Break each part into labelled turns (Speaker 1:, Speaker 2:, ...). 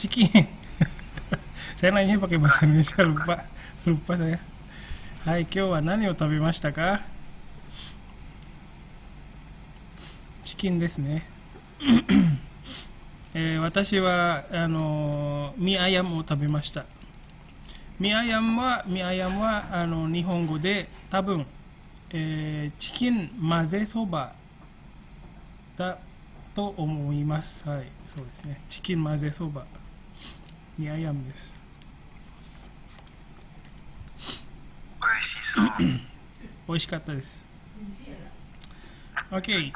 Speaker 1: Ciki. Saya nanya pakai bahasa Indonesia, lupa saya. Hai, kyo wa nani o tabemashita ka? Chicken desu ne. 私はミアヤムを食べました。ミアヤムは日本語で多分、チキン混ぜそばだと思います。はい、そうですね。チキン混ぜそば。ミアヤムです。
Speaker 2: 美味しそう。
Speaker 1: 美味しかったです。Oke,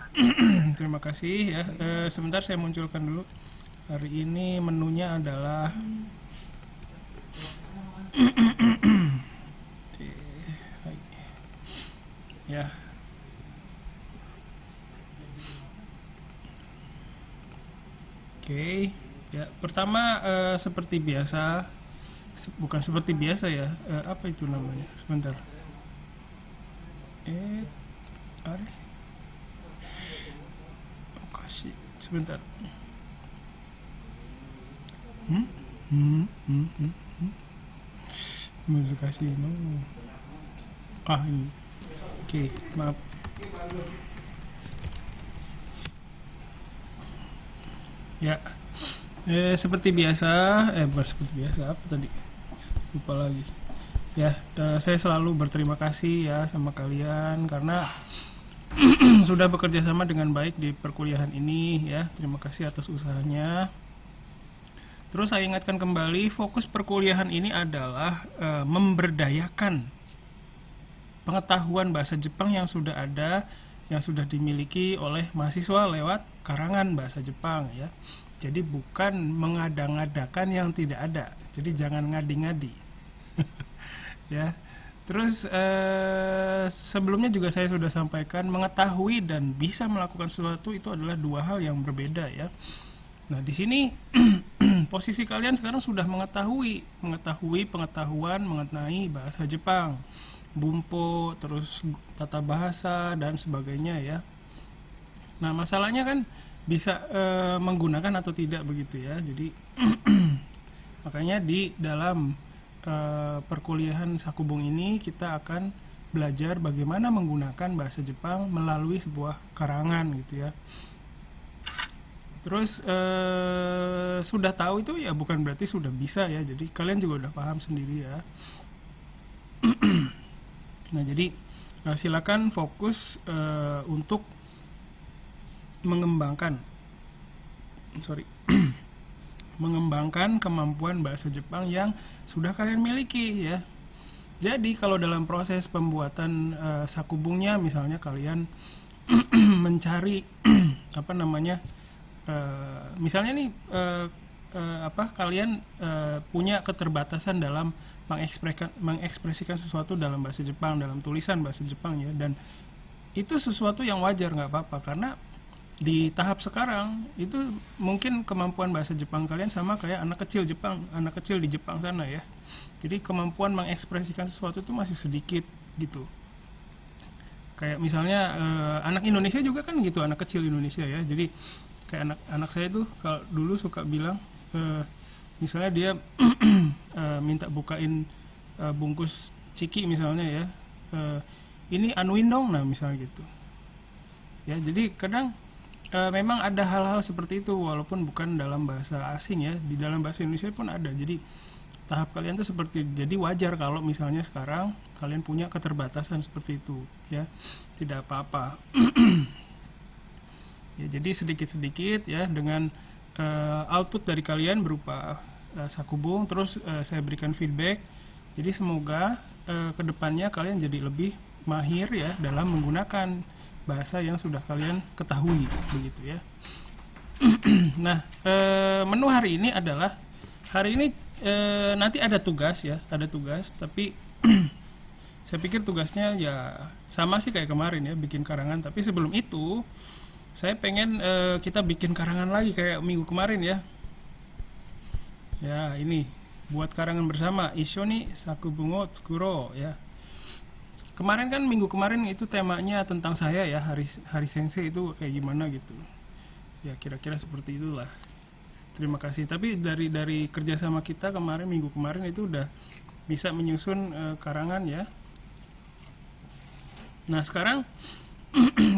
Speaker 1: terima kasih ya. Sebentar saya munculkan dulu. Hari ini menunya adalah ya. Oke, ya. Pertama seperti biasa, bukan seperti biasa ya. Apa itu namanya? Sebentar. Are. Sebentar.難しいの. Ini. Oke, maaf. Ya. Seperti biasa, bukan seperti biasa, apa tadi? Lupa lagi. Ya, saya selalu berterima kasih ya sama kalian karena sudah bekerja sama dengan baik di perkuliahan ini ya. Terima kasih atas usahanya. Terus saya ingatkan kembali, fokus perkuliahan ini adalah memberdayakan pengetahuan bahasa Jepang yang sudah ada, yang sudah dimiliki oleh mahasiswa lewat karangan bahasa Jepang ya. Jadi bukan mengada-ngadakan yang tidak ada. Jadi jangan ngadi-ngadi. Ya. Terus sebelumnya juga saya sudah sampaikan, mengetahui dan bisa melakukan sesuatu itu adalah dua hal yang berbeda ya. Nah di sini posisi kalian sekarang sudah mengetahui pengetahuan mengenai bahasa Jepang, bumpo, terus tata bahasa dan sebagainya ya. Nah masalahnya kan bisa menggunakan atau tidak begitu ya. Jadi makanya di dalam perkuliahan Sakubung ini kita akan belajar bagaimana menggunakan bahasa Jepang melalui sebuah karangan gitu ya. Terus sudah tahu itu ya bukan berarti sudah bisa ya. Jadi kalian juga udah paham sendiri ya. Nah jadi silakan fokus untuk mengembangkan mengembangkan kemampuan bahasa Jepang yang sudah kalian miliki ya. Jadi kalau dalam proses pembuatan sakubungnya misalnya kalian mencari misalnya nih kalian punya keterbatasan dalam mengekspresikan sesuatu dalam bahasa Jepang, dalam tulisan bahasa Jepang ya, dan itu sesuatu yang wajar, nggak apa-apa karena di tahap sekarang itu mungkin kemampuan bahasa Jepang kalian sama kayak anak kecil di Jepang sana ya. Jadi kemampuan mengekspresikan sesuatu itu masih sedikit gitu. Kayak misalnya anak Indonesia juga kan gitu, anak kecil Indonesia ya. Jadi kayak anak saya tuh kalau dulu suka bilang misalnya dia minta bukain bungkus ciki misalnya ya, ini anuin dong, nah misalnya gitu ya. Jadi kadang memang ada hal-hal seperti itu walaupun bukan dalam bahasa asing ya, di dalam bahasa Indonesia pun ada. Jadi tahap kalian tuh seperti, jadi wajar kalau misalnya sekarang kalian punya keterbatasan seperti itu ya, tidak apa-apa. Ya jadi sedikit-sedikit ya dengan output dari kalian berupa sakubung, terus saya berikan feedback. Jadi semoga kedepannya kalian jadi lebih mahir ya dalam menggunakan bahasa yang sudah kalian ketahui begitu ya. Nah menu hari ini adalah nanti ada tugas ya, tapi saya pikir tugasnya ya sama sih kayak kemarin ya, bikin karangan. Tapi sebelum itu saya pengen kita bikin karangan lagi kayak minggu kemarin ya. Ya ini buat karangan bersama, Ishoni Sakubung wo tsukuro ya. Kemarin kan minggu kemarin itu temanya tentang saya ya, hari sensei itu kayak gimana gitu ya, kira-kira seperti itulah. terima kasih. Tapi dari kerjasama kita kemarin, minggu kemarin itu udah bisa menyusun karangan ya. Nah sekarang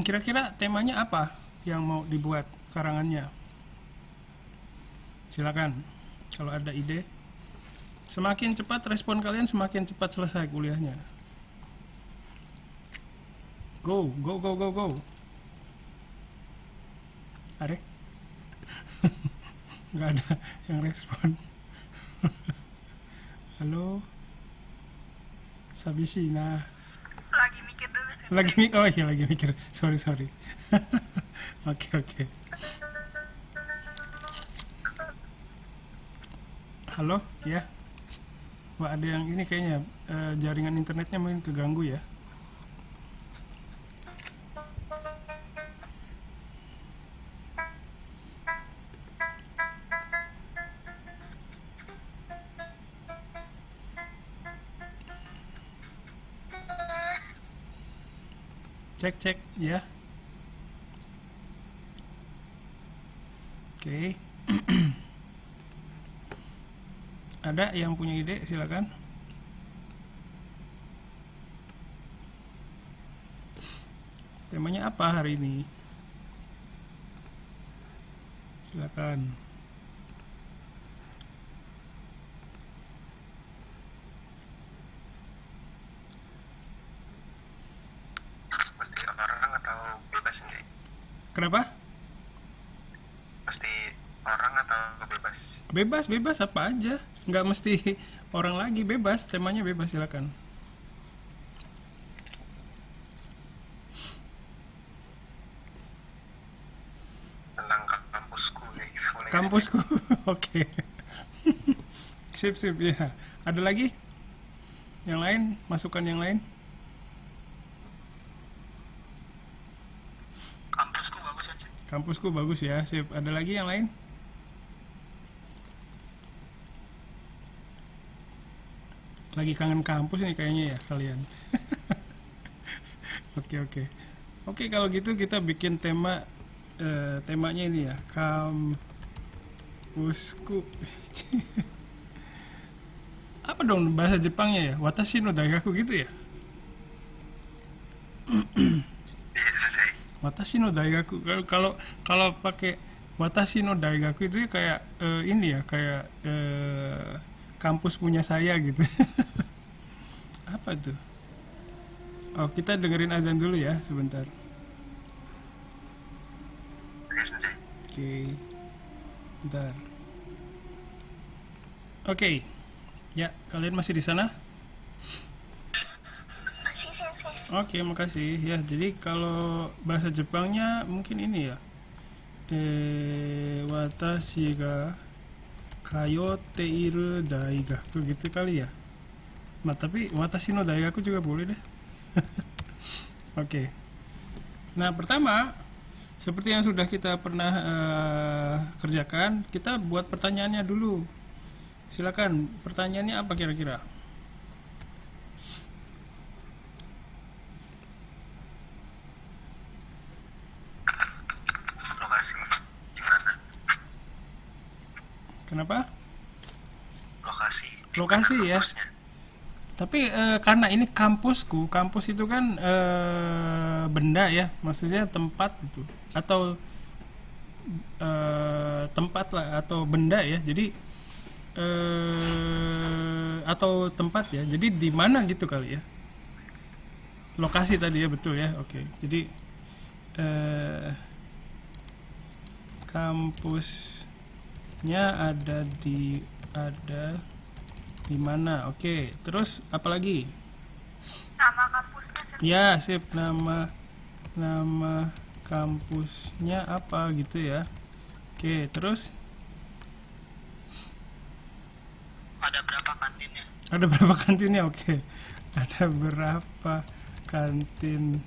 Speaker 1: kira-kira temanya apa yang mau dibuat karangannya? Silakan kalau ada ide. Semakin cepat respon kalian, semakin cepat selesai kuliahnya. Go, go, go, go, go. Are? Nggak ada yang respon. Halo? Sabishi, nah.
Speaker 3: Lagi mikir dulu sih.
Speaker 1: Oh iya, lagi mikir. Sorry. Oke. Halo, ya. Wah, ada yang ini kayaknya jaringan internetnya mungkin keganggu ya. Cek ya. Oke. Ada yang punya ide, silakan. Temanya apa hari ini? Silakan.
Speaker 2: Pasti orang atau bebas nih?
Speaker 1: Kenapa?
Speaker 2: Pasti orang atau bebas?
Speaker 1: Bebas apa aja. Nggak mesti orang lagi, bebas. Temanya bebas, silakan.
Speaker 2: Tentang kampusku nih. Boleh
Speaker 1: Kampusku. Oke. Sip ya. Ada lagi? Yang lain? Masukan yang lain?
Speaker 2: Kampusku bagus aja.
Speaker 1: Kampusku bagus ya. Sip. Ada lagi yang lain? Lagi kangen kampus nih kayaknya ya kalian. Oke, kalau gitu kita bikin temanya ini ya, kampusku. Apa dong bahasa Jepangnya ya? Watashi no daigaku gitu ya? Watashi no daigaku. Kalau pakai watashi no daigaku itu ya kayak ini ya, kayak kampus punya saya gitu. Apa tuh? Oh, kita dengerin azan dulu ya sebentar. Oke. Bentar. Oke. Ya, kalian masih di sana?
Speaker 3: Masih sensei.
Speaker 1: Oke, makasih. Ya, jadi kalau bahasa Jepangnya mungkin ini ya. Watashi ga kayotte iru daigaku gitu kali ya. Nah, tapi watashi no daigaku juga boleh deh. Oke. Nah, pertama, seperti yang sudah kita pernah kerjakan, kita buat pertanyaannya dulu. Silakan, pertanyaannya apa kira-kira?
Speaker 2: Lokasi gimana?
Speaker 1: Kenapa?
Speaker 2: Lokasi
Speaker 1: Ya.
Speaker 2: kampusnya.
Speaker 1: Tapi karena ini kampusku, kampus itu kan benda ya, maksudnya tempat itu, atau tempat lah, atau benda ya. Jadi atau tempat ya. Jadi di mana gitu kali ya? Lokasi tadi ya, betul ya. Oke. Jadi kampusnya ada di mana? Oke. Terus apa lagi?
Speaker 3: Nama kampusnya sensei.
Speaker 1: Ya, sip. Nama kampusnya apa gitu ya. Oke, terus
Speaker 2: Ada berapa kantinnya?
Speaker 1: ada berapa kantinnya? Oke. Ada berapa kantin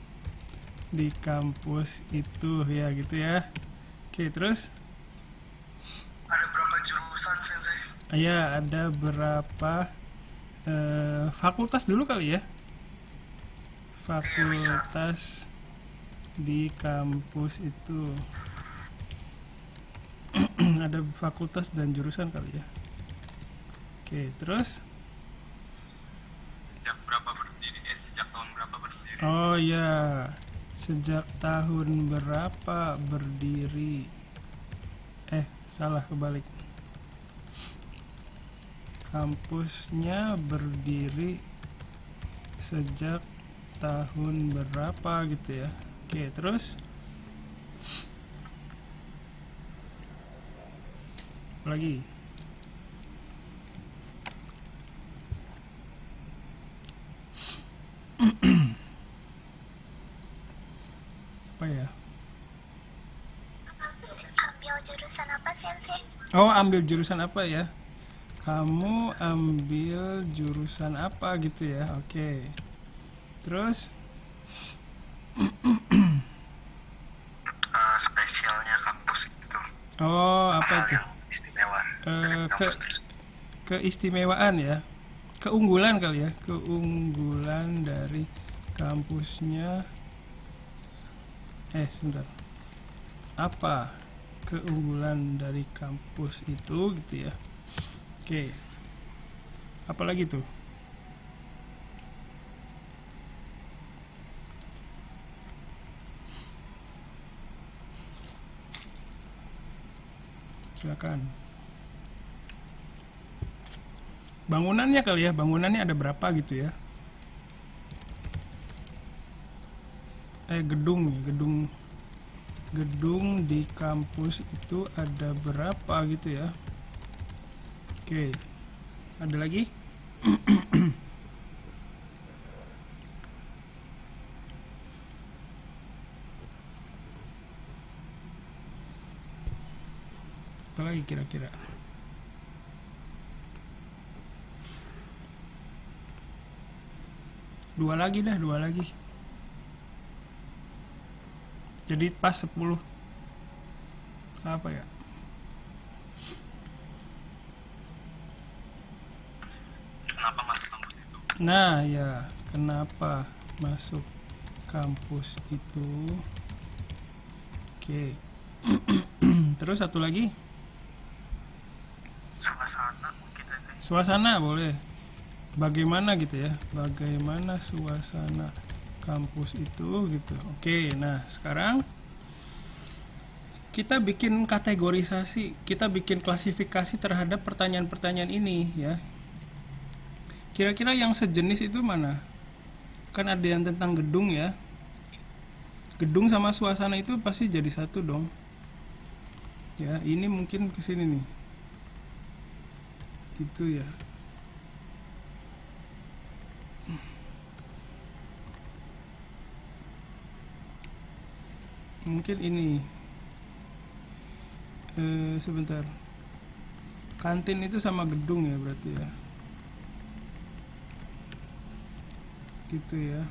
Speaker 1: di kampus itu ya gitu ya. Oke, terus
Speaker 2: Ada berapa jurusan sensei?
Speaker 1: ya ada berapa fakultas dulu kali ya. Fakultas di kampus itu. Ada fakultas dan jurusan kali ya. Oke, terus
Speaker 2: Sejak tahun berapa berdiri?
Speaker 1: oh ya, sejak tahun berapa berdiri? Salah, kebalik. Kampusnya berdiri sejak tahun berapa gitu ya. Oke, terus apa lagi? Apa ya?
Speaker 3: Ambil jurusan apa sensei?
Speaker 1: Oh, ambil jurusan apa ya? Kamu ambil jurusan apa gitu ya? Oke. Terus
Speaker 2: Spesialnya kampus itu.
Speaker 1: oh, apa
Speaker 2: Hal
Speaker 1: itu?
Speaker 2: yang istimewa dari
Speaker 1: Eh,
Speaker 2: kampus tersebut.
Speaker 1: Keistimewaan ya. Keunggulan kali ya. Keunggulan dari kampusnya. Sebentar. Apa keunggulan dari kampus itu gitu ya? Oke. Apalagi tuh? Silakan. Bangunannya kali ya, bangunannya ada berapa gitu ya? Gedung di kampus itu ada berapa gitu ya? Oke. Ada lagi? Apa lagi kira-kira? Dua lagi. Jadi pas 10. Apa ya?
Speaker 2: Kenapa masuk kampus itu?
Speaker 1: Nah, ya, kenapa masuk kampus itu? Oke. Terus satu lagi?
Speaker 2: Suasana mungkin sensei.
Speaker 1: Suasana boleh. Bagaimana gitu ya? Bagaimana suasana kampus itu gitu. Oke, nah sekarang kita bikin kategorisasi, kita bikin klasifikasi terhadap pertanyaan-pertanyaan ini ya. Kira-kira yang sejenis itu mana? Kan ada yang tentang gedung ya. Gedung sama suasana itu pasti jadi satu dong. Ya, ini mungkin kesini nih. Gitu ya. Mungkin ini. Sebentar. Kantin itu sama gedung ya berarti ya. Gitu ya.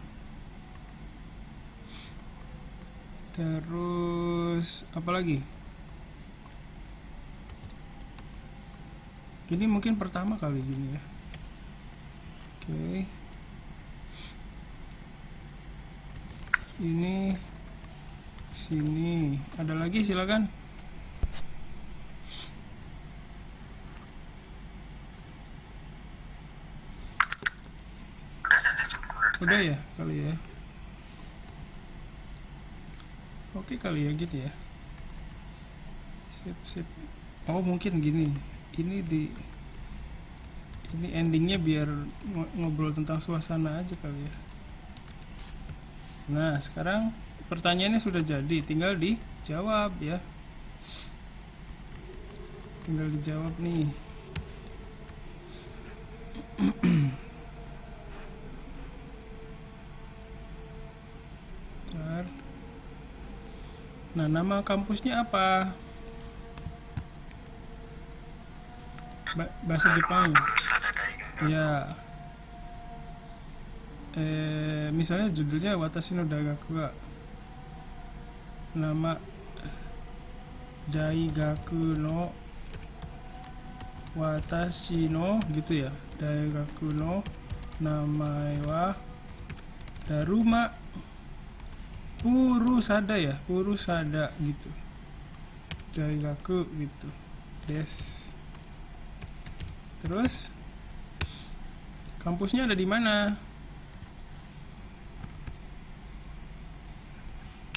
Speaker 1: Terus apa lagi? Ini mungkin pertama kali gini ya. Oke. Sini. Ada lagi silakan.
Speaker 2: Udah sensei cukup menurut
Speaker 1: Udah
Speaker 2: saya.
Speaker 1: ya kali ya. Oke kali ya gitu ya. Sip. Oh mungkin gini. Ini endingnya biar ngobrol tentang suasana aja kali ya. Nah sekarang pertanyaannya sudah jadi, tinggal dijawab ya. Tinggal dijawab nih. Bentar. Nah nama kampusnya apa? Bahasa Jepang.
Speaker 2: Kurosada Daigaku.
Speaker 1: Ya. Misalnya judulnya Watashi no Daigaku ga. Nama Daigaku no Watashi no gitu ya. Daigaku no namae wa Daruma Purusada ya. Purusada gitu. Daigaku gitu. Des. Terus kampusnya ada di mana?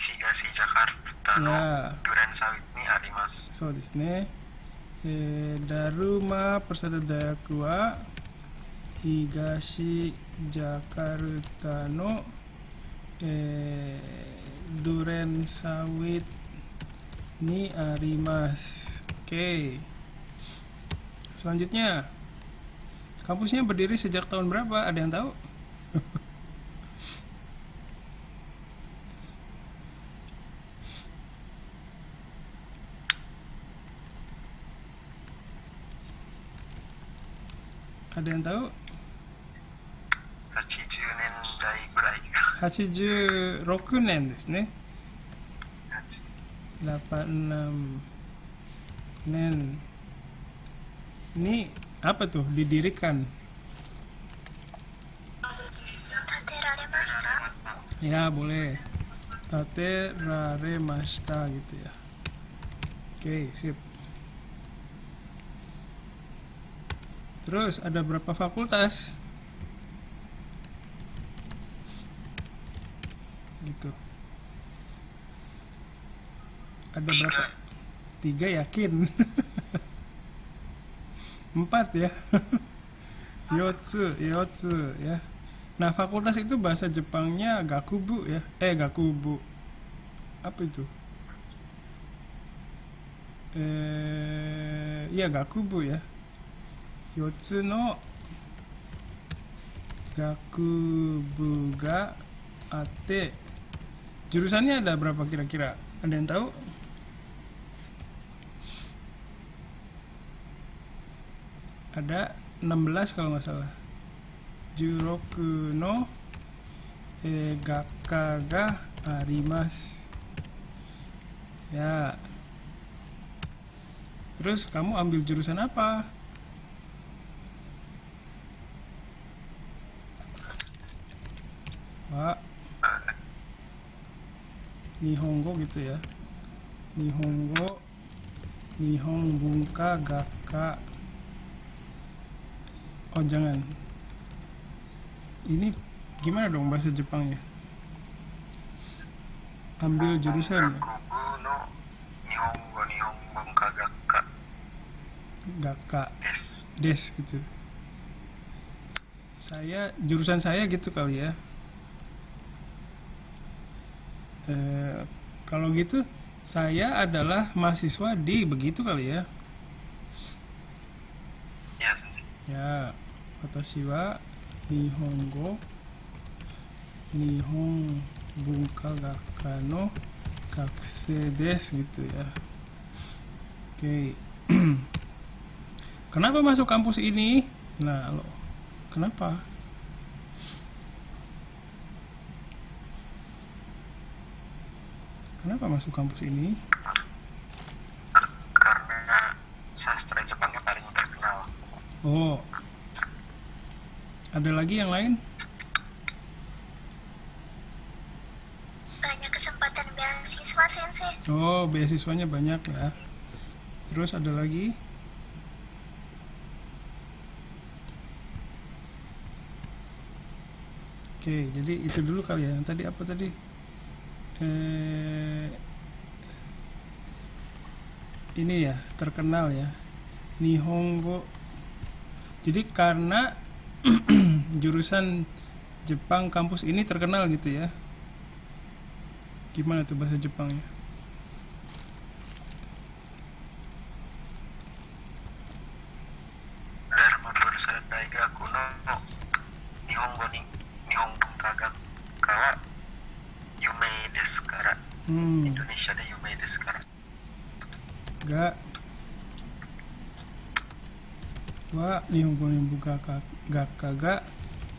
Speaker 2: Higashi Jakarta no
Speaker 1: Ya.
Speaker 2: Duren Sawit ni arimasu.
Speaker 1: そうですね。だるまpersada dayaku wa Higashi Jakarta no Duren Sawit ni arimasu. Oke. Selanjutnya, kampusnya berdiri sejak tahun berapa? Ada yang tahu? Ada yang tahu?
Speaker 2: 80年代ぐらい
Speaker 1: 86年ですね。86 nen. Ini apa tuh didirikan?
Speaker 3: 建てられました。
Speaker 1: Ya boleh. Tateraremashita gitu ya. Oke, sip. Terus ada berapa fakultas? Gitu. Ada berapa? 3 yakin. 4 ya. Yotsu ya. Nah, fakultas itu bahasa Jepangnya gakubu ya. Gakubu. Apa itu? Iya gakubu ya. Yotsu no gakubu ga atte. Jurusannya ada berapa kira-kira? Ada yang tahu? Ada 16 kalau nggak salah. Juroku no gakka ga arimasu. Ya. Terus kamu ambil jurusan apa? Wah. Nihongo gitu ya. Nihongo, Nihon Bunka Gakka. Oh jangan. Ini gimana dong bahasa Jepangnya? Ambil jurusan ya?
Speaker 2: Gakubu no Nihon Bunka Gakka
Speaker 1: Gakka
Speaker 2: desu.
Speaker 1: Des gitu. Jurusan saya gitu kali ya. Kalau gitu saya adalah mahasiswa di begitu kali ya.
Speaker 2: Ya, sensei.
Speaker 1: Ya, watashi wa Nihongo Nihon Bunka Gakka no gakusei desu gitu ya. Oke. Kenapa masuk kampus ini? Nah, lo kenapa? Kenapa masuk kampus ini?
Speaker 2: Karena sastra Jepangnya paling terkenal.
Speaker 1: Oh, ada lagi yang lain?
Speaker 3: Banyak kesempatan beasiswa, Sensei.
Speaker 1: Oh, beasiswanya banyak ya. Terus ada lagi? Oke, jadi itu dulu kali ya. Yang tadi apa tadi? Ini ya, terkenal ya. Nihongo. Jadi karena jurusan Jepang kampus ini terkenal gitu ya. Gimana tuh bahasa Jepangnya?
Speaker 2: Dharma Persada Daigaku no Nihongo ni Nihon Bunka Gakka wa Yumei desu kara. Indonesia de Yumei desu kara.
Speaker 1: Ga wa Nihongo ni Bunka Gakka ga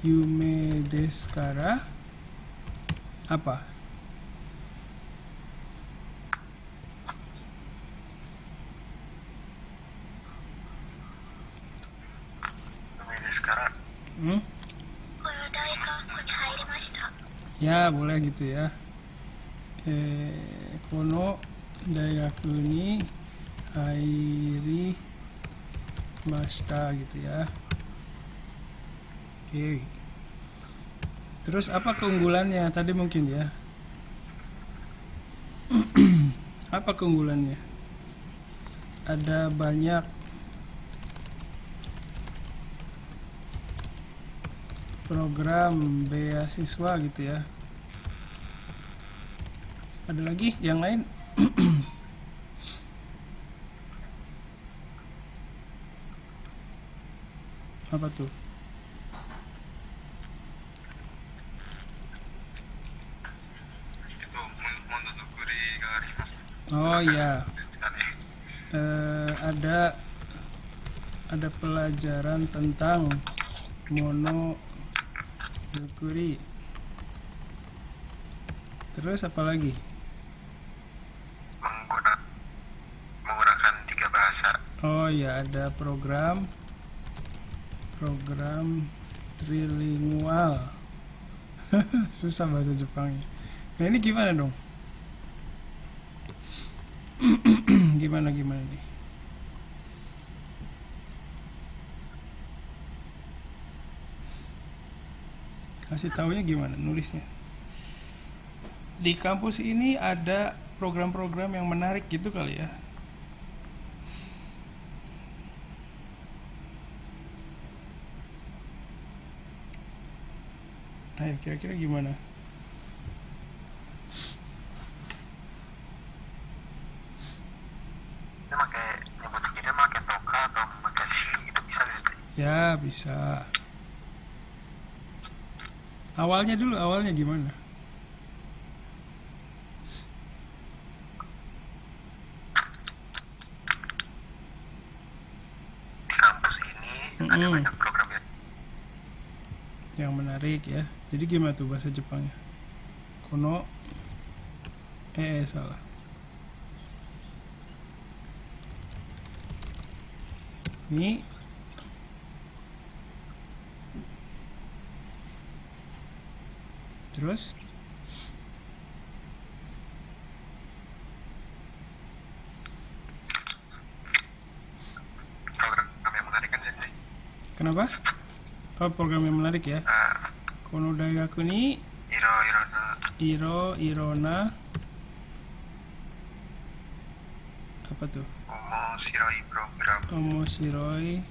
Speaker 1: Yume desu kara. Apa?
Speaker 2: Yumei desu kara.
Speaker 3: この大学に入りました。
Speaker 1: Ya, boleh gitu ya. Kono daigaku ni Hairi Masta gitu ya. Oke. Terus apa keunggulannya tadi mungkin ya? Apa keunggulannya? Ada banyak program beasiswa gitu ya. Ada lagi yang lain? Apa tuh? Oh ya, ada pelajaran tentang monozukuri. Terus apa lagi?
Speaker 2: Menggunakan 3 bahasa.
Speaker 1: Oh ya, ada program trilingual. Susah bahasa Jepangnya. Nah ini gimana dong? gimana nih? Kasih taunya gimana nulisnya? Di kampus ini ada program-program yang menarik gitu kali ya. Ayo kira-kira gimana?
Speaker 2: Nyebutnya pakai toka atau pakai shi itu bisa gitu.
Speaker 1: Ya bisa. Awalnya gimana?
Speaker 2: Di kampus ini ada banyak program
Speaker 1: yang menarik ya. Jadi gimana tuh bahasa Jepangnya? Kono salah. Ini terus
Speaker 2: program yang menarik kan Sensei.
Speaker 1: kenapa? Oh, program yang menarik ya. Kono daigaku ni irona apa tuh? Omoshiroi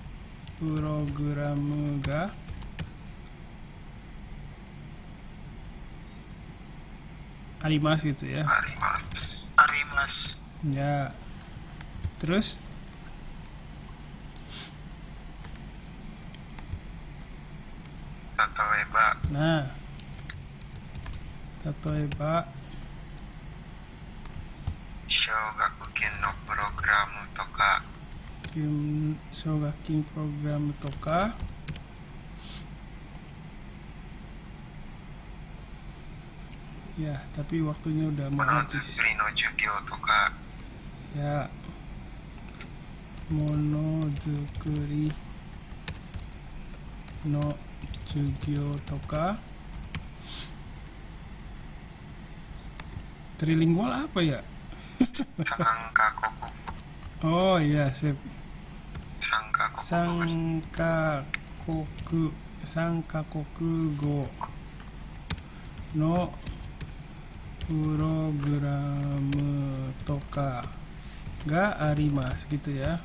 Speaker 1: program ga arimasu gitu ya.
Speaker 2: Arimas.
Speaker 1: Ya. Terus Tatoeba
Speaker 2: Shogakuken no programu toka.
Speaker 1: Shogakin program toka. Ya, tapi waktunya udah mau habis.
Speaker 2: Monozukuri no jugyo toka.
Speaker 1: Ya. Monozukuri no jugyo toka. Trilingual apa ya?
Speaker 2: Sangkakoku.
Speaker 1: Oh iya, sip. Sangkakoku go no program toka ga arimasu gitu ya.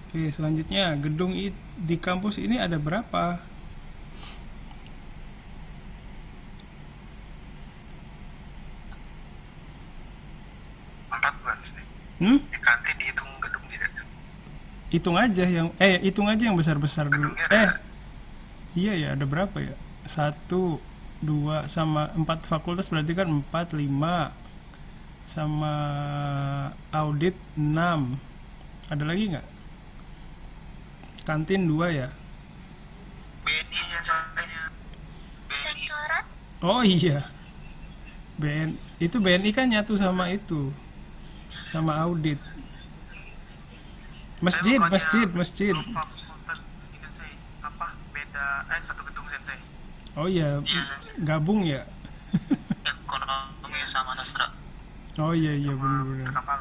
Speaker 1: Oke, selanjutnya gedung di kampus ini ada berapa?
Speaker 2: Di kantin dihitung gedung tidak?
Speaker 1: Hitung aja yang besar-besar dulu. Iya ya, ada berapa ya? 1, 2 sama 4 fakultas berarti kan 4, 5 sama audit 6. Ada lagi nggak? Kantin 2 ya?
Speaker 2: BNI yang salahnya.
Speaker 3: Sektorat.
Speaker 1: Oh iya. Itu BNI kan nyatu sama itu. Sama audit. Masjid.
Speaker 2: Apa beda satu gedung Sensei.
Speaker 1: Oh iya, gabung ya.
Speaker 2: Ekonomi sama sastra.
Speaker 1: Oh iya iya benar-benar.
Speaker 2: Kapal.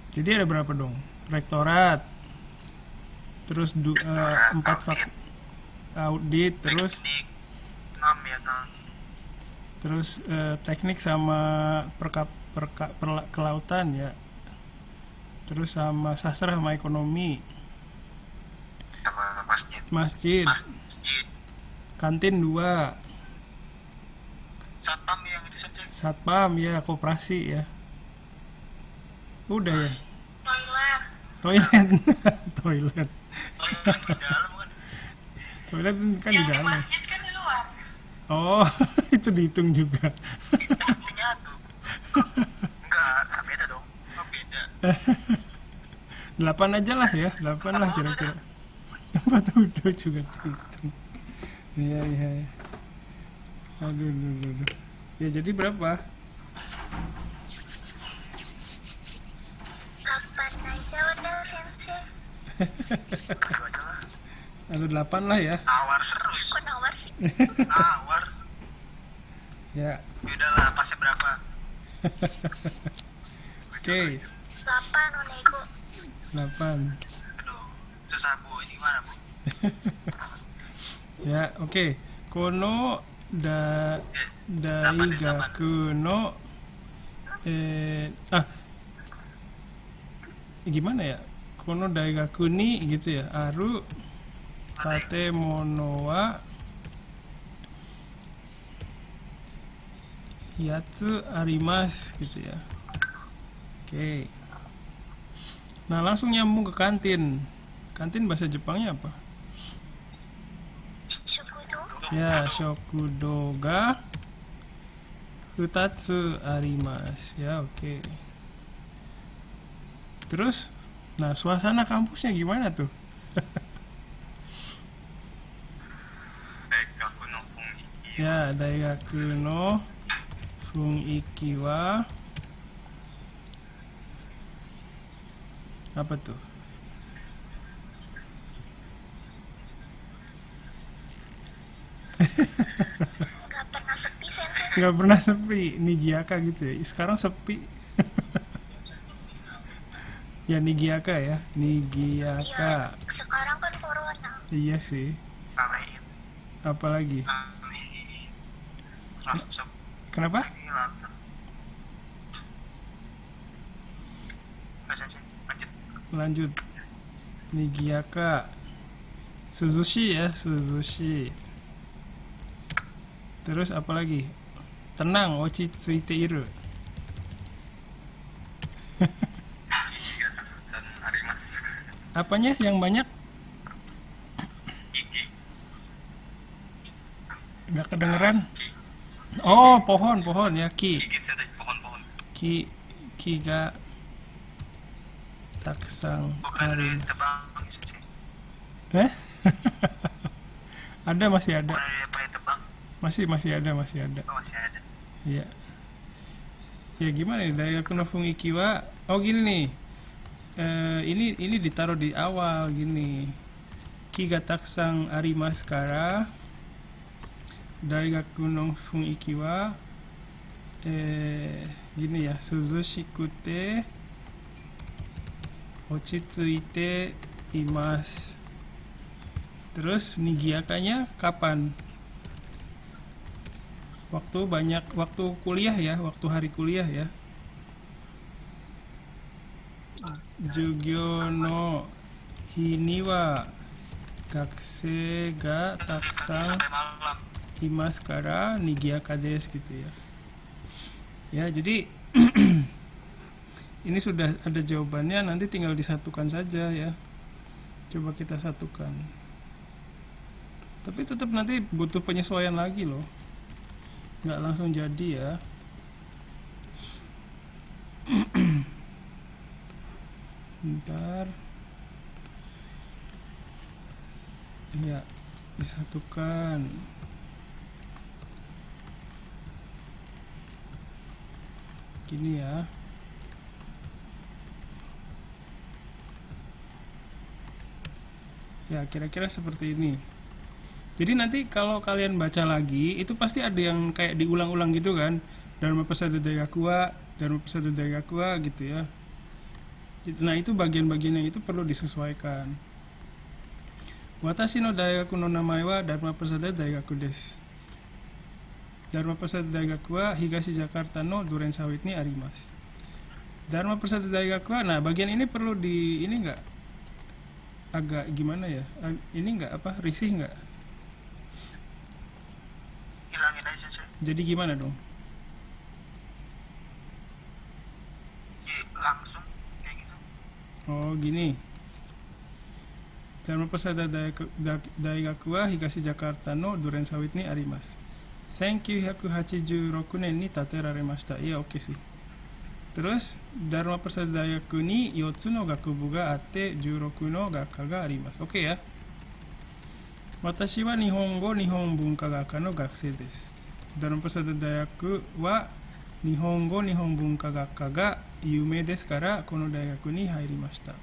Speaker 1: Jadi ada berapa dong? Rektorat, terus empat
Speaker 2: Audit.
Speaker 1: audit, terus
Speaker 2: Teknik 6 ya 6.
Speaker 1: terus teknik sama kelautan ya. Terus sama sastra sama ekonomi,
Speaker 2: Sama masjid.
Speaker 1: masjid,
Speaker 2: Masjid.
Speaker 1: kantin 2,
Speaker 2: Satpam yang itu saja.
Speaker 1: satpam ya, koperasi ya. Udah ya.
Speaker 3: Toilet.
Speaker 1: Toilet. Toilet.
Speaker 2: Toilet di dalam kan.
Speaker 1: Toilet kan di
Speaker 3: Yang di
Speaker 1: dalam.
Speaker 3: masjid kan di luar.
Speaker 1: Oh, itu dihitung juga.
Speaker 2: Itu nyatu. Enggak, beda dong. Oh, beda.
Speaker 1: 8 aja lah ya, 8 lah kira-kira. Tempat duduk juga dihitung. Iya, iya, iya. Aduh, aduh, aduh, aduh. Ya jadi berapa?
Speaker 3: 8 aja udah sensei.
Speaker 2: Berdua aja lah.
Speaker 1: Ada 8 lah ya.
Speaker 2: Nawar terus.
Speaker 3: Kok nawar sih?
Speaker 2: Nawar.
Speaker 1: Ya,
Speaker 2: Yaudah lah, pasnya berapa?
Speaker 1: oke.
Speaker 3: 8 onego.
Speaker 1: 8.
Speaker 2: Aduh, susah bu. Ini gimana bu?
Speaker 1: Ya, oke. Kono daigaku no gimana ya? Kono daigaku ni gitu ya. Aru tatemono wa yatsu arimasu gitu ya. Oke. Nah, langsung nyambung ke kantin. Kantin bahasa Jepangnya apa?
Speaker 3: Shukudo.
Speaker 1: Ya, shokudo ga futatsu arimasu. Ya, oke. Terus, nah suasana kampusnya gimana tuh?
Speaker 2: Daigaku no funiki.
Speaker 1: Ya, daigaku no funiki wa apa tuh?
Speaker 3: Gak pernah sepi sensei.
Speaker 1: Nggak pernah sepi, Nigiaka gitu ya. Sekarang sepi. Ya Nigiaka ya, Nigiaka.
Speaker 3: Iya, sekarang kan corona.
Speaker 1: Iya sih.
Speaker 2: Ramein.
Speaker 1: Apalagi?
Speaker 2: Ramein. Langsung.
Speaker 1: Kenapa?
Speaker 2: Ini langsung. Sensei, lanjut.
Speaker 1: Lanjut. Nigiaka. Suzushi ya, Suzushi. Terus apa lagi? Tenang, ochitsuite iru.
Speaker 2: San arimasu.
Speaker 1: Apanya yang banyak?
Speaker 2: Gigi.
Speaker 1: Nggak kedengeran. Oh, pohon ya, ki.
Speaker 2: Gigi sensei, pohon-pohon.
Speaker 1: Ki ga taksang
Speaker 2: Bukan dari
Speaker 1: arimasu.
Speaker 2: tebang sensei.
Speaker 1: Eh? Ada, masih ada.
Speaker 2: Bukan dari apa tebang.
Speaker 1: Masih ada.
Speaker 2: Oh, masih ada.
Speaker 1: Iya. Ya gimana nih Daigaku no Fungiki wa? Oh gini nih. Ini ditaruh di awal gini. Ki ga taksang arimasu kara Daigaku no Fungiki wa gini ya, suzushikute ochitsuite imasu. Terus Nigiakanya kapan? Waktu kuliah ya, waktu hari kuliah ya. Jugyo no hini wa gakusei ga taksang
Speaker 2: Sampai malam.
Speaker 1: imasu kara Nigiaka desu gitu ya. Ya, jadi ini sudah ada jawabannya, nanti tinggal disatukan saja ya. Coba kita satukan. Tapi tetap nanti butuh penyesuaian lagi loh. Nggak langsung jadi ya. Bentar. Ya, disatukan. Gini ya. Ya, kira-kira seperti ini. Jadi nanti kalau kalian baca lagi, itu pasti ada yang kayak diulang-ulang gitu kan. Dharma Pasada Daigaku wa Dharma Persada Daigaku wa gitu ya. Nah itu bagian-bagiannya itu perlu disesuaikan. Watashi no daigaku no namae wa Dharma Persada Daigaku desu. Dharma Persada Daigaku wa Higashi Jakarta no Duren Sawit ni arimasu. Dharma Persada Daigaku wa, nah bagian ini perlu di ini enggak agak gimana ya? Ini enggak apa risih enggak?
Speaker 2: Hilangin aja sensei.
Speaker 1: Jadi gimana dong?
Speaker 2: Langsung kayak gitu.
Speaker 1: Oh gini. Dharma Persada Daigaku wa Higashi Jakarta no Duren Sawit ni arimasu. 1986年に建てられました。いや、OK sih. Terus Dharma Persada Daigaku ni 4つの学部があって16の学科があります。OK や。私は日本語日本文化学科の学生です。Dharma Persada Daigakuは日本語日本文化学科が有名ですからこの大学に入りました。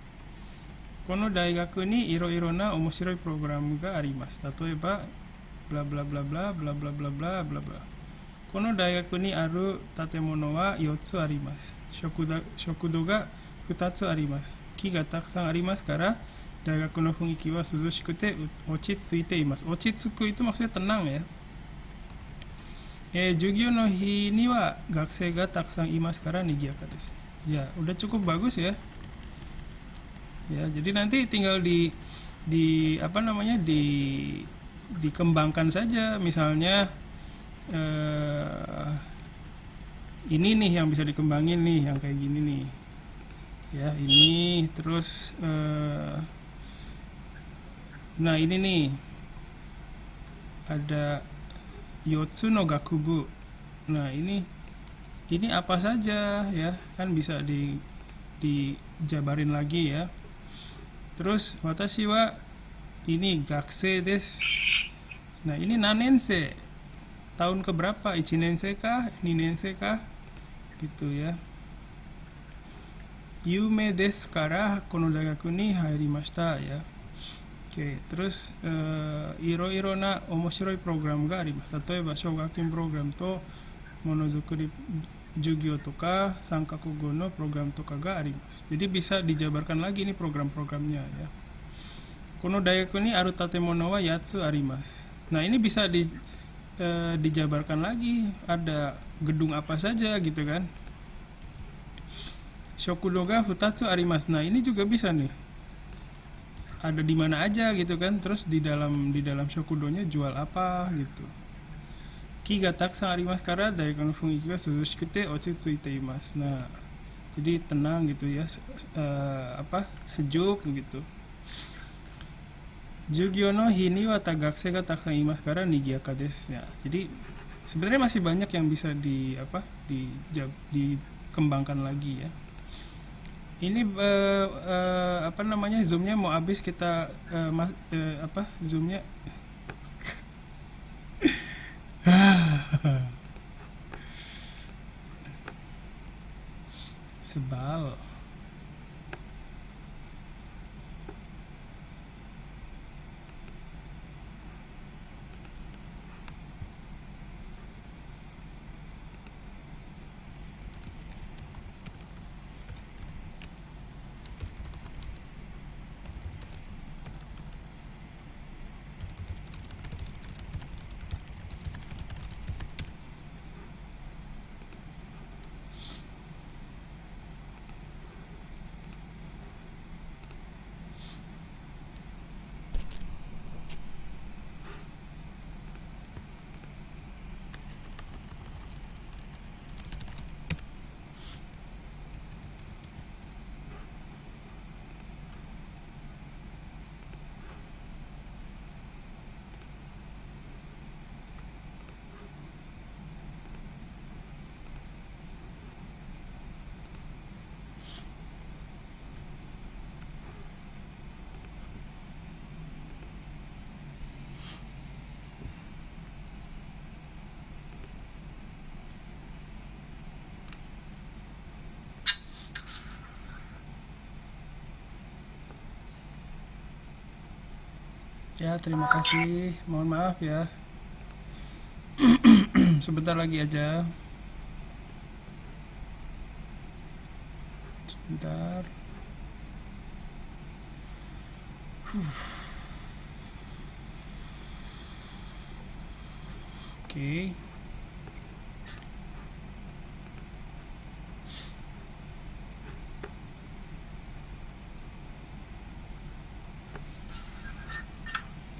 Speaker 1: この大学にいろいろな面白いプログラムがあります。例えばブラブラブラブラブラブラブラブラブラブラ。この大学にある建物は4つあります。食堂が2つあります。木がたくさんありますから大学の雰囲気は涼しくて落ち着いています。落ち着くitu maksudnya tenang ya. 授業の日には学生がたくさんいますから賑やかです。Ya, udah cukup bagus ya. Ya, jadi nanti tinggal di apa namanya dikembangkan saja. Misalnya ini nih yang bisa dikembangin nih, yang kayak gini nih. Ya, ini terus nah ini nih ada Yotsu no Gakubu. Nah, ini apa saja ya, kan bisa dijabarin lagi ya. Terus watashi wa ini gakusei desu. Nah, ini nanensei. Tahun keberapa? Ichinensei kah? Ninensei kah? Gitu ya. Yume desu kara kono daigaku ni hairimashita ya. Oke, terus iro-iro na omoshiroi program ga arimasu. Tatoeba shogakin program to monozukuri jugyo toka sankakugo no program toka ga arimasu. Jadi bisa dijabarkan lagi nih program-programnya ya. Kono daigaku ni aru tatemono wa yatsu arimasu. Nah, ini bisa dijabarkan lagi, ada gedung apa saja gitu kan. Shokudo ga futatsu arimasu. Nah, ini juga bisa nih. Ada di mana aja gitu kan. Terus di dalam shokudonya jual apa gitu. Ki ga takusan arimasu kara daigaku no funiki ga suzushikute ochitsuite imasu. Nah, jadi tenang gitu ya. Sejuk gitu. Jugyo no hi ni wa tagakusei ga takusan imasu kara nigiyaka desu. Ya, jadi sebenarnya masih banyak yang bisa dikembangkan lagi ya. Ini apa namanya, zoomnya mau habis, kita zoomnya sebal. Ya, terima kasih. Mohon maaf ya. Sebentar lagi aja. bentar. Oke.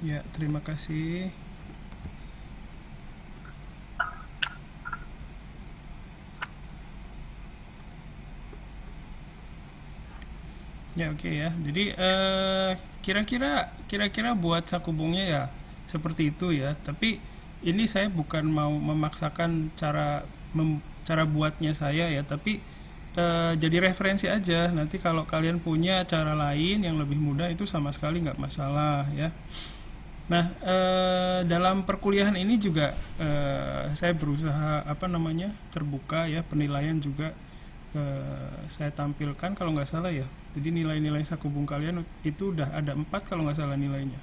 Speaker 1: Ya, terima kasih. Ya, oke ya. Jadi kira-kira buat sakubungnya ya seperti itu ya. Tapi ini saya bukan mau memaksakan cara buatnya saya ya, tapi jadi referensi aja. Nanti kalau kalian punya cara lain yang lebih mudah itu sama sekali nggak masalah ya. Nah, dalam perkuliahan ini juga saya berusaha terbuka ya, penilaian juga saya tampilkan kalau nggak salah ya. Jadi nilai-nilai sakubung kalian itu udah ada 4 kalau nggak salah nilainya.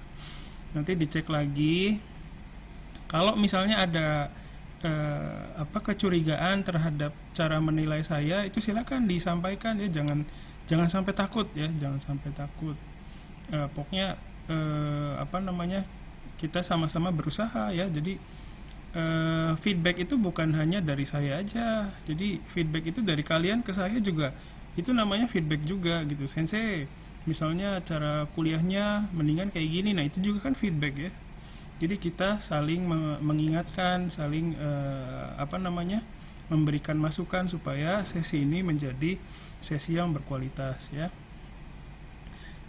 Speaker 1: Nanti dicek lagi. Kalau misalnya ada kecurigaan terhadap cara menilai saya, itu silakan disampaikan ya, jangan sampai takut ya, jangan sampai takut. Pokoknya kita sama-sama berusaha ya. Jadi feedback itu bukan hanya dari saya aja, jadi feedback itu dari kalian ke saya juga, itu namanya feedback juga gitu. Sensei misalnya cara kuliahnya mendingan kayak gini, nah itu juga kan feedback ya. Jadi kita saling mengingatkan, saling memberikan masukan supaya sesi ini menjadi sesi yang berkualitas ya.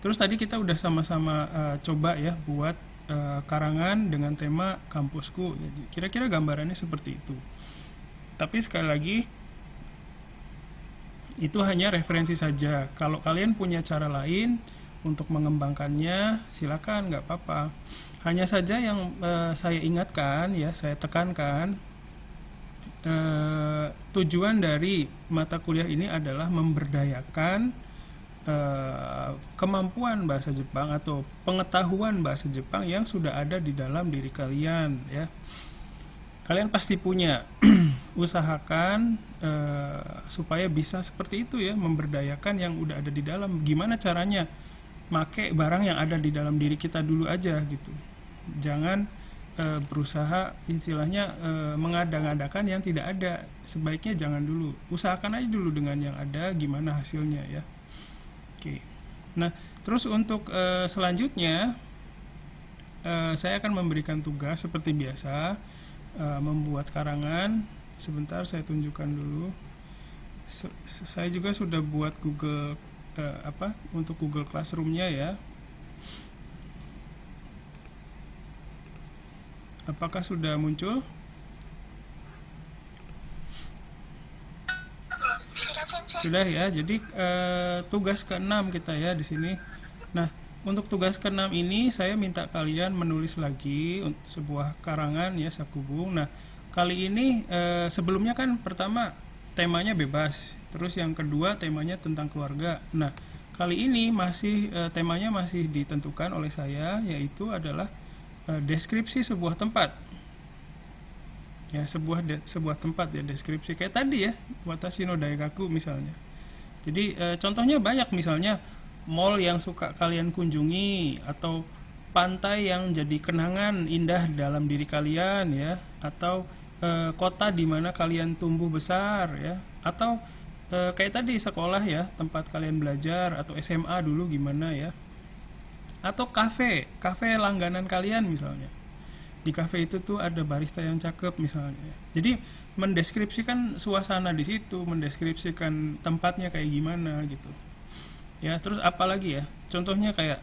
Speaker 1: Terus tadi kita udah sama-sama coba ya buat karangan dengan tema kampusku. Kira-kira gambarannya seperti itu. Tapi sekali lagi itu hanya referensi saja. Kalau kalian punya cara lain untuk mengembangkannya, silakan, nggak apa-apa. Hanya saja yang saya ingatkan ya, saya tekankan, tujuan dari mata kuliah ini adalah memberdayakan kemampuan bahasa Jepang atau pengetahuan bahasa Jepang yang sudah ada di dalam diri kalian ya. Kalian pasti punya. Usahakan supaya bisa seperti itu ya, memberdayakan yang udah ada di dalam. Gimana caranya? Make barang yang ada di dalam diri kita dulu aja gitu. Jangan berusaha istilahnya mengada-ngadakan yang tidak ada. Sebaiknya jangan dulu. Usahakan aja dulu dengan yang ada, gimana hasilnya ya. Oke. Nah, terus untuk selanjutnya saya akan memberikan tugas seperti biasa, membuat karangan. Sebentar saya tunjukkan dulu. Saya juga sudah buat Google untuk Google Classroom-nya ya. Apakah sudah muncul? Sudah ya. Jadi tugas ke-6 kita ya di sini. Nah, untuk tugas ke-6 ini saya minta kalian menulis lagi sebuah karangan ya, sakubung. Nah, kali ini sebelumnya kan pertama temanya bebas. Terus yang kedua temanya tentang keluarga. Nah, kali ini temanya masih ditentukan oleh saya, yaitu adalah deskripsi sebuah tempat. Ya, sebuah tempat ya, deskripsi kayak tadi ya, Watashi no Daigaku misalnya. Jadi contohnya banyak, misalnya mall yang suka kalian kunjungi, atau pantai yang jadi kenangan indah dalam diri kalian ya, atau kota di mana kalian tumbuh besar ya, atau kayak tadi sekolah ya, tempat kalian belajar, atau SMA dulu gimana ya, atau kafe langganan kalian misalnya. Di kafe itu tuh ada barista yang cakep misalnya. Jadi mendeskripsikan suasana di situ, mendeskripsikan tempatnya kayak gimana gitu. Ya, terus apalagi ya? Contohnya kayak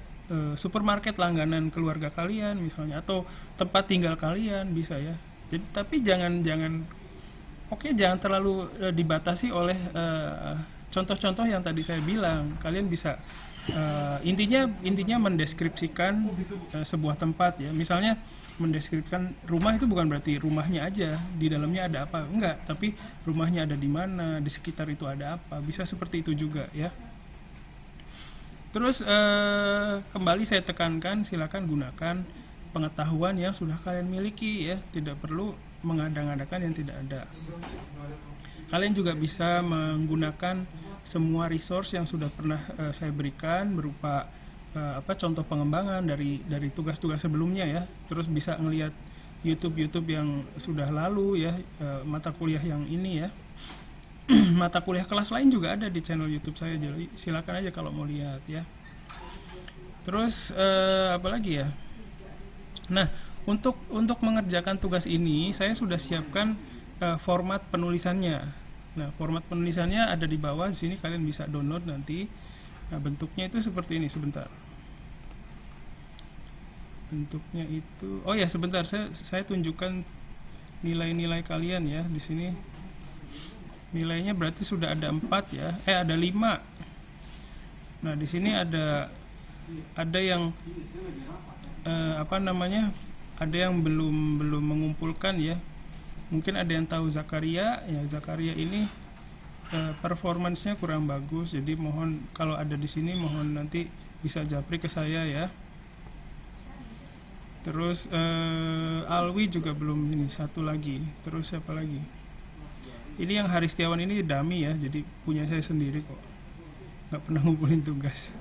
Speaker 1: supermarket langganan keluarga kalian misalnya, atau tempat tinggal kalian bisa ya. Jadi tapi jangan terlalu dibatasi oleh contoh-contoh yang tadi saya bilang. Kalian bisa intinya mendeskripsikan sebuah tempat ya. Misalnya mendeskripsikan rumah itu bukan berarti rumahnya aja, di dalamnya ada apa, enggak, tapi rumahnya ada di mana, di sekitar itu ada apa, bisa seperti itu juga ya. Terus kembali saya tekankan, silakan gunakan pengetahuan yang sudah kalian miliki ya, tidak perlu mengada-ngadakan yang tidak ada. Kalian juga bisa menggunakan semua resource yang sudah pernah saya berikan berupa contoh pengembangan dari tugas-tugas sebelumnya ya. Terus bisa ngelihat YouTube yang sudah lalu ya, mata kuliah yang ini ya. Mata kuliah kelas lain juga ada di channel YouTube saya, jadi silakan aja kalau mau lihat ya. Terus apa lagi ya? Nah, untuk mengerjakan tugas ini saya sudah siapkan format penulisannya. Nah, format penulisannya ada di bawah di sini, kalian bisa download nanti. Nah, bentuknya itu seperti ini, sebentar. Bentuknya itu, oh ya sebentar, saya tunjukkan nilai-nilai kalian ya di sini. Nilainya berarti sudah ada 4 ya, ada 5. Nah di sini ada yang ada yang belum mengumpulkan ya. Mungkin ada yang tahu Zakaria ya. Zakaria ini performancenya kurang bagus, jadi mohon kalau ada di sini mohon nanti bisa japri ke saya ya. Terus Alwi juga belum, ini satu lagi. Terus siapa lagi? Ini yang Haristiawan ini dummy ya, jadi punya saya sendiri kok, nggak pernah ngumpulin tugas.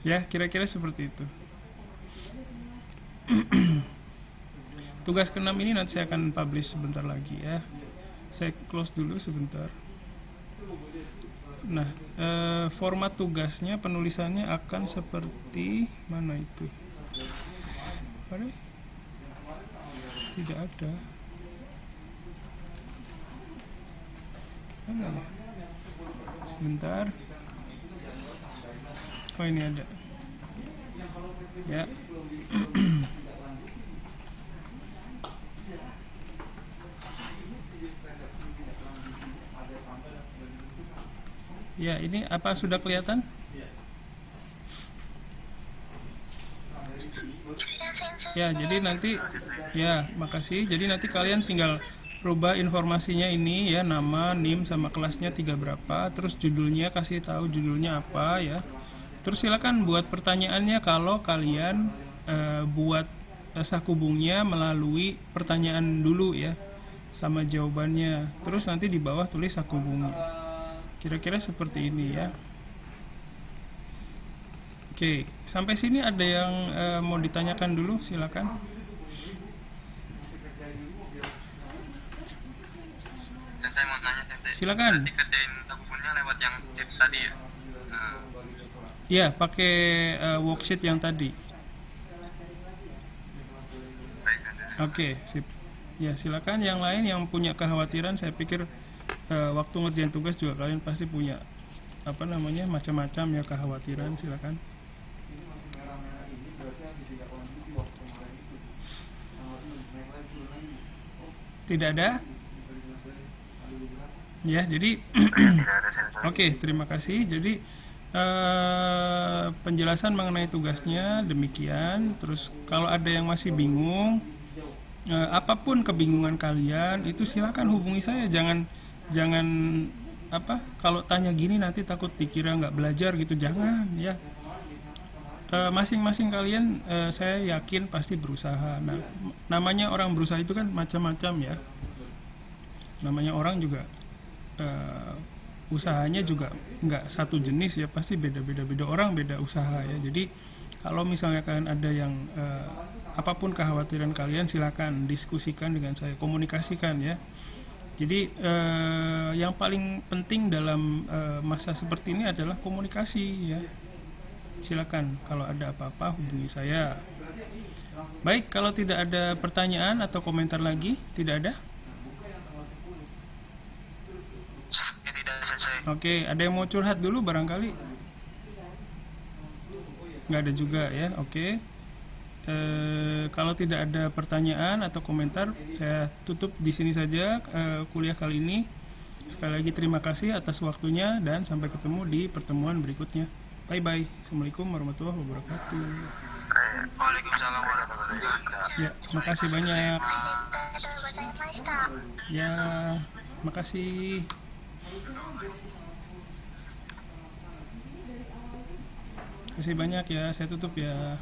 Speaker 1: Ya kira-kira seperti itu. Tugas ke-6 ini nanti saya akan publish sebentar lagi ya. Saya close dulu sebentar. Nah format tugasnya, penulisannya akan seperti mana itu? Tidak ada. Mana ya? Sebentar. Oh ini ada. Ya. Ya, ini apa sudah kelihatan? Ya, jadi nanti ya, makasih. Jadi nanti kalian tinggal rubah informasinya ini ya, nama, NIM sama kelasnya 3 berapa, terus judulnya kasih tahu judulnya apa ya. Terus silakan buat pertanyaannya kalau kalian buat sakubungnya melalui pertanyaan dulu ya sama jawabannya. Terus nanti di bawah tulis sakubungnya. Kira-kira seperti ini ya. Oke, sampai sini ada yang mau ditanyakan dulu, silakan.
Speaker 4: Saya mau nanya,
Speaker 1: silakan.
Speaker 4: Berarti kerjain sakubungnya lewat yang sheet tadi ya?
Speaker 1: Ya, pakai worksheet yang tadi. Oke, sip. Ya, silakan yang lain yang punya kekhawatiran, saya pikir waktu ngerjain tugas juga kalian pasti punya macam-macam ya kekhawatiran, silakan. Tidak ada? Ya, jadi oke, terima kasih. Jadi penjelasan mengenai tugasnya demikian. Terus kalau ada yang masih bingung, apapun kebingungan kalian itu silakan hubungi saya. Jangan kalau tanya gini nanti takut dikira nggak belajar gitu, jangan ya. Masing-masing kalian saya yakin pasti berusaha. Nah, namanya orang berusaha itu kan macam-macam ya. Namanya orang juga usahanya juga nggak satu jenis ya, pasti beda orang beda usaha ya. Jadi kalau misalnya kalian ada yang apapun kekhawatiran kalian, silakan diskusikan dengan saya, komunikasikan ya. Jadi yang paling penting dalam masa seperti ini adalah komunikasi ya. Silakan kalau ada apa-apa hubungi saya. Baik, kalau tidak ada pertanyaan atau komentar lagi, tidak ada? Oke, ada yang mau curhat dulu barangkali? Nggak ada juga ya, oke. Kalau tidak ada pertanyaan atau komentar, saya tutup di sini saja kuliah kali ini. Sekali lagi terima kasih atas waktunya dan sampai ketemu di pertemuan berikutnya. Bye-bye. Assalamualaikum warahmatullahi wabarakatuh.
Speaker 2: Waalaikumsalam warahmatullahi wabarakatuh.
Speaker 1: Ya, makasih banyak. Ya, makasih. Makasih banyak ya, saya tutup ya.